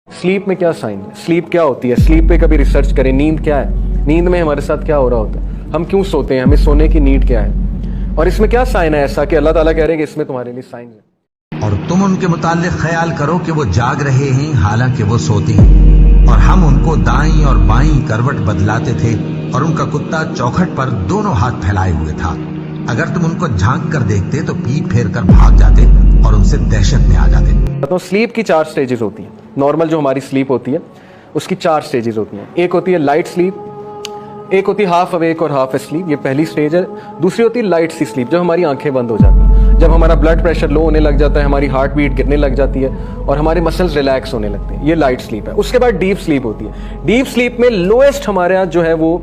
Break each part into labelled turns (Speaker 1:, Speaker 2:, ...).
Speaker 1: Sleep में क्या sign है, स्लीप क्या होती है, स्लीप पे कभी रिसर्च करें। नींद क्या है, नींद में हमारे साथ क्या हो रहा होता है, हम क्यों सोते हैं, हमें सोने की नीड क्या है, और इसमें क्या साइन है ऐसा कि अल्लाह ताला कह रहे हैं कि इसमें तुम्हारे लिए साइन है।
Speaker 2: और तुम उनके मुताल्लिक ख्याल करो कि वो जाग रहे हैं हालांकि वो सोते हैं, और हम उनको दाईं और बाईं करवट बदलाते थे और उनका कुत्ता चौखट पर दोनों हाथ फैलाए हुए था। अगर तुम उनको झांक कर देखते तो पीठ फेर कर भाग जाते और उनसे दहशत में आ जाते।
Speaker 1: तो स्लीप की 4 स्टेजेस होती हैं। नॉर्मल जो हमारी स्लीप होती है उसकी 4 स्टेजेस होती हैं। एक होती है लाइट स्लीप, एक होती है हाफ अवेक और हाफ स्लीप, ये पहली स्टेज है। दूसरी होती है लाइट सी स्लीप, जब हमारी आंखें बंद हो जाती हैं, जब हमारा ब्लड प्रेशर लो होने लग जाता है, हमारी हार्ट बीट गिरने लग जाती है और हमारे मसल्स रिलैक्स होने लगते हैं, ये लाइट स्लीप है। उसके बाद डीप स्लीप होती है। डीप स्लीप में लोएस्ट हमारे यहाँ जो है वो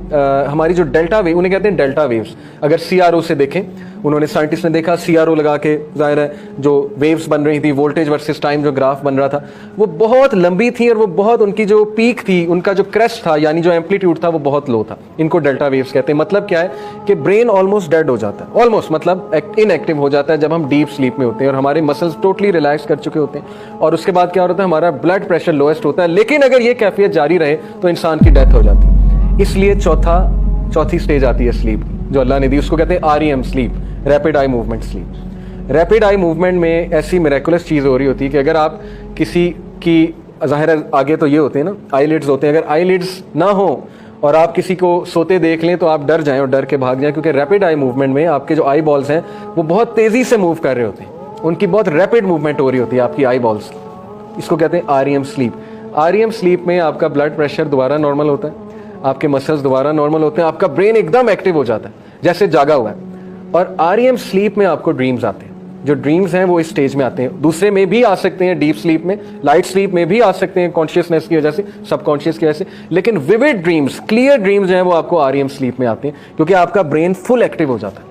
Speaker 1: हमारी जो डेल्टा वेव, उन्हें कहते हैं डेल्टा वेव्स। अगर CRO से देखें, उन्होंने साइंटिस्ट ने देखा CRO लगा के, जाहिर है जो वेव्स बन रही थी, वोल्टेज वर्सेस टाइम जो ग्राफ बन रहा था, वो बहुत लंबी थी और वो बहुत, उनकी जो पीक थी, उनका जो क्रेस्ट था यानी जो एम्पलीट्यूड था वो बहुत लो था। इनको डेल्टा वेव्स कहते हैं। मतलब क्या है कि ब्रेन ऑलमोस्ट डेड हो जाता है, ऑलमोस्ट मतलब इनएक्टिव हो जाता है जब हम डीप स्लीप में होते हैं और हमारे मसल्स टोटली रिलैक्स कर चुके होते हैं। और उसके बाद क्या होता है, हमारा ब्लड प्रेशर लोएस्ट होता है। लेकिन अगर ये कैफियत जारी रहे तो इंसान की डेथ हो जाती है। इसलिए चौथी स्टेज आती है स्लीप जो अल्लाह ने दी, उसको कहते हैं REM sleep, rapid eye movement sleep. Rapid eye movement में ऐसी मिरेकुलस चीज़ हो रही होती है कि अगर आप किसी की, ज़ाहिर है आगे तो ये होते हैं ना आईलिड्स होते हैं, अगर आईलिड्स ना हो और आप किसी को सोते देख लें तो आप डर जाएं और डर के भाग जाएं, क्योंकि रैपिड आई मूवमेंट में आपके जो आई बॉल्स हैं वो बहुत तेज़ी से मूव कर रहे होते हैं, उनकी बहुत रैपिड मूवमेंट हो रही होती है आपकी आई बॉल्स। इसको कहते हैं REM स्लीप। REM स्लीप में आपका ब्लड प्रेशर दोबारा नॉर्मल होता है, आपके मसल्स दोबारा नॉर्मल होते हैं, आपका ब्रेन एकदम एक्टिव हो जाता है जैसे जागा हुआ है। और REM स्लीप में आपको ड्रीम्स आते हैं। जो ड्रीम्स हैं वो इस स्टेज में आते हैं। दूसरे में भी आ सकते हैं, डीप स्लीप में, लाइट स्लीप में भी आ सकते हैं कॉन्शियसनेस की वजह से, सबकॉन्शियस की वजह से। लेकिन विविड ड्रीम्स, क्लियर ड्रीम्स जो हैं वो आपको REM स्लीप में आते हैं, क्योंकि आपका ब्रेन फुल एक्टिव हो जाता है।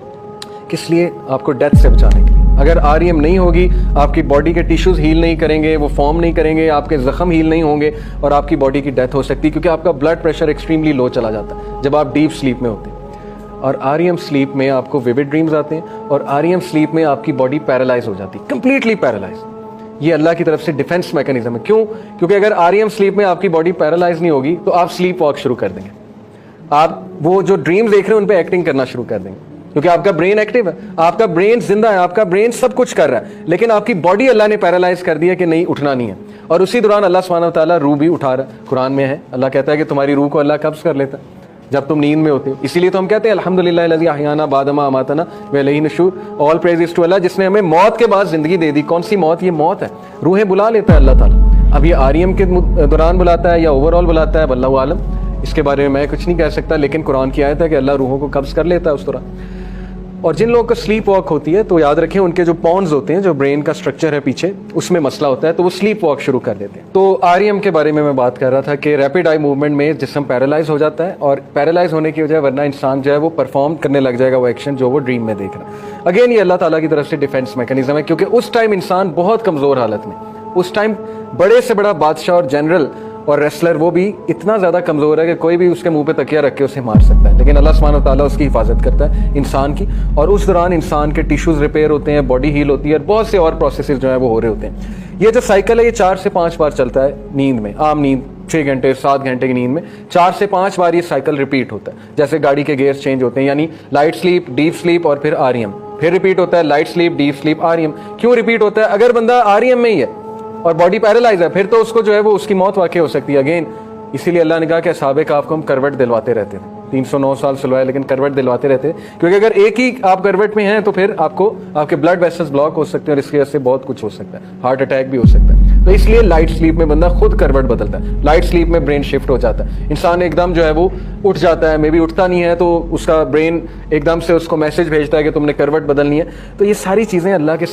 Speaker 1: किस लिए? आपको डेथ से बचाने के लिए। अगर REM नहीं होगी, आपकी बॉडी के टिश्यूज हील नहीं करेंगे, वो फॉर्म नहीं करेंगे, आपके जख्म हील नहीं होंगे और आपकी बॉडी की डेथ हो सकती है, क्योंकि आपका ब्लड प्रेशर एक्सट्रीमली लो चला जाता है जब आप डीप स्लीप में होते हैं। और REM स्लीप में आपको विविड ड्रीम्स आते हैं और REM स्लीप में आपकी बॉडी पैरालाइज हो जाती है, कंप्लीटली पैरालाइज। ये अल्लाह की तरफ से डिफेंस मैकेनिज्म है। क्यों? क्योंकि अगर REM स्लीप में आपकी बॉडी पैरालाइज नहीं होगी तो आप स्लीप वॉक शुरू कर देंगे, आप वो जो ड्रीम्स देख रहे हैं उन पर एक्टिंग करना शुरू कर देंगे, क्योंकि आपका ब्रेन एक्टिव है, आपका ब्रेन जिंदा है, आपका ब्रेन सब कुछ कर रहा है, लेकिन आपकी बॉडी अल्लाह ने पैरालाइज कर दिया कि नहीं, उठना नहीं है। और उसी दौरान अल्लाह सुब्हानहू व तआला रूह भी उठा रहा है। कुरान में है, अल्लाह कहता है कि तुम्हारी रूह को अल्लाह कब्ज कर लेता है जब तुम नींद में होते हो। इसीलिए तो हम कहते हैं अल्हम्दुलिल्लाह लज़ी अहयाना बादमा अमातना व इलैहि नशूर, all praise is to Allah, जिसने हमें मौत के बाद जिंदगी दे दी। कौन सी मौत? ये मौत है, रूहें बुला लेता है अल्लाह ताला। अब ये REM के दौरान बुलाता है या ओवरऑल बुलाता है, वल्लाहु आलम, इसके बारे में मैं कुछ नहीं कह सकता, लेकिन कुरान की आयत है कि अल्लाह रूहों को कब्ज कर लेता है उस दौरान। और जिन लोगों को स्लीप वॉक होती है तो याद रखें, उनके जो पॉन्स होते हैं, जो ब्रेन का स्ट्रक्चर है पीछे, उसमें मसला होता है, तो वो स्लीप वॉक शुरू कर देते हैं। तो REM के बारे में मैं बात कर रहा था कि रैपिड आई मूवमेंट में जिस्म पैरालाइज हो जाता है, और पैरालाइज होने की वजह वरना इंसान जो है वो परफॉर्म करने लग जाएगा वो एक्शन जो वो ड्रीम में देख रहा है। अगेन ये अल्लाह ताला की तरफ से डिफेंस मैकेनिज्म है, क्योंकि उस टाइम इंसान बहुत कमज़ोर हालत में, उस टाइम बड़े से बड़ा बादशाह और जनरल और रेसलर वो भी इतना ज़्यादा कमज़ोर है कि कोई भी उसके मुंह पे तकिया रख के उसे मार सकता है, लेकिन अल्लाह सुब्हानहू व तआला उसकी हिफाजत करता है इंसान की। और उस दौरान इंसान के टिश्यूज़ रिपेयर होते हैं, बॉडी हील होती है, और बहुत से और प्रोसेसेस जो है वो हो रहे होते हैं। ये जो साइकिल है ये 4 से 5 बार चलता है नींद में। आम नींद 6 घंटे 7 घंटे की नींद में 4 से 5 बार ये साइकिल रिपीट होता है, जैसे गाड़ी के गेयर्स चेंज होते हैं, यानी लाइट स्लीप, डीप स्लीप और फिर REM, फिर रिपीट होता है light sleep, deep sleep, REM। क्यों रिपीट होता है? अगर बंदा REM में ही है और बॉडी पैरालाइज है, फिर तो उसको जो है वो उसकी मौत वाक़ई हो सकती है। अगेन इसीलिए अल्लाह ने कहा कि असहाबे कहफ को हम करवट दिलवाते रहते थे, 309 साल सुलवाए, लेकिन करवट दिलवाते रहते हैं, क्योंकि अगर एक ही आप करवट में हैं तो फिर आपको आपके ब्लड वेसल्स ब्लॉक हो सकते हैं और इसकी वजह से बहुत कुछ हो सकता है, हार्ट अटैक भी हो सकता है। तो इसलिए लाइट स्लीप में बंदा खुद करवट बदलता है, लाइट स्लीप में ब्रेन शिफ्ट हो जाता है, इंसान एकदम जो है वो उठ जाता है, मे बी उठता नहीं है तो उसका ब्रेन एकदम से उसको मैसेज भेजता है कि तुमने करवट बदलनी है। तो ये सारी चीज़ें अल्लाह के